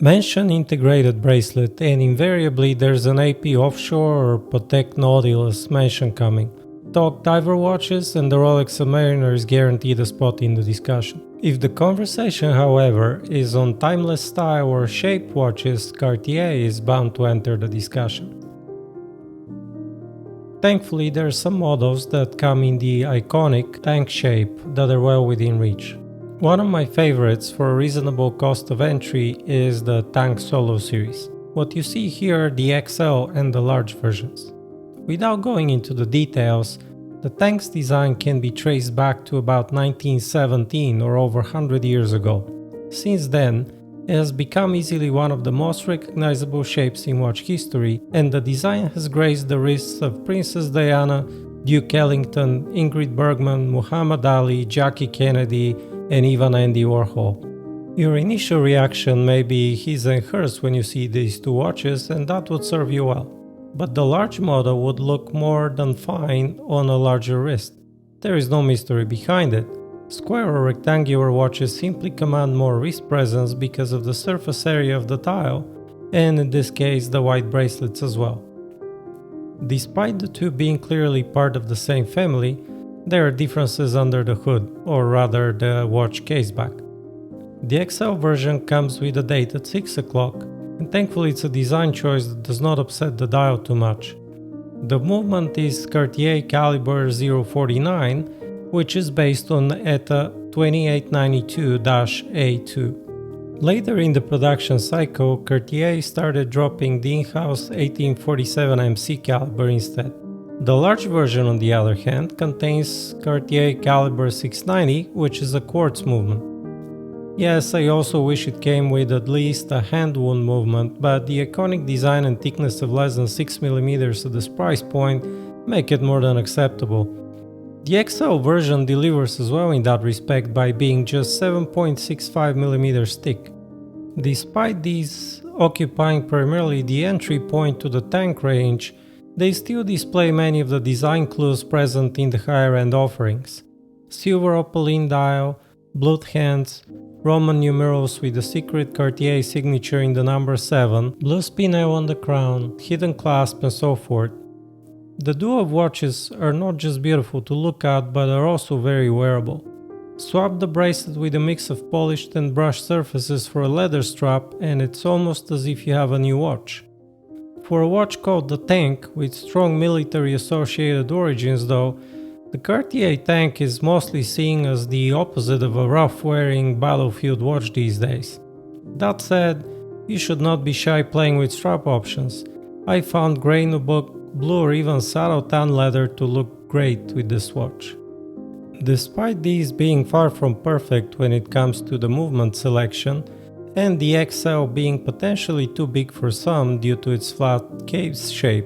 Mention integrated bracelet and invariably there's an AP Offshore or Patek Nautilus mention coming. Talk diver watches and the Rolex Submariner is guaranteed a spot in the discussion. If the conversation, however, is on timeless style or shaped watches, Cartier is bound to enter the discussion. Thankfully, there are some models that come in the iconic tank shape that are well within reach. One of my favorites for a reasonable cost of entry is the Tank Solo series. What you see here are the XL and the large versions. Without going into the details, the tank's design can be traced back to about 1917 or over 100 years ago. Since then, it has become easily one of the most recognizable shapes in watch history, and the design has graced the wrists of Princess Diana, Duke Ellington, Ingrid Bergman, Muhammad Ali, Jackie Kennedy, and even Andy Warhol. Your initial reaction may be his and hers when you see these two watches, and that would serve you well. But the large model would look more than fine on a larger wrist. There is no mystery behind it. Square or rectangular watches simply command more wrist presence because of the surface area of the dial, and in this case the white bracelets as well. Despite the two being clearly part of the same family, there are differences under the hood, or rather the watch caseback. The XL version comes with a date at 6 o'clock, and thankfully it's a design choice that does not upset the dial too much. The movement is Cartier caliber 049, which is based on ETA 2892-A2. Later in the production cycle, Cartier started dropping the in-house 1847 MC caliber instead. The large version, on the other hand, contains Cartier caliber 690, which is a quartz movement. Yes, I also wish it came with at least a hand wound movement, but the iconic design and thickness of less than 6mm at this price point make it more than acceptable. The XL version delivers as well in that respect by being just 7.65mm thick. Despite these occupying primarily the entry point to the tank range, they still display many of the design clues present in the higher-end offerings. Silver opaline dial, blued hands, Roman numerals with the secret Cartier signature in the number 7, blue spinel on the crown, hidden clasp and so forth. The duo of watches are not just beautiful to look at, but are also very wearable. Swap the bracelet with a mix of polished and brushed surfaces for a leather strap and it's almost as if you have a new watch. For a watch called the Tank, with strong military associated origins though, the Cartier Tank is mostly seen as the opposite of a rough-wearing battlefield watch these days. That said, you should not be shy playing with strap options. I found grey nubuck, blue or even saddle tan leather to look great with this watch. Despite these being far from perfect when it comes to the movement selection, and the XL being potentially too big for some due to its flat case shape,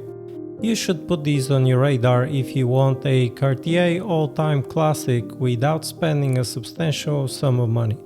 you should put these on your radar if you want a Cartier all-time classic without spending a substantial sum of money.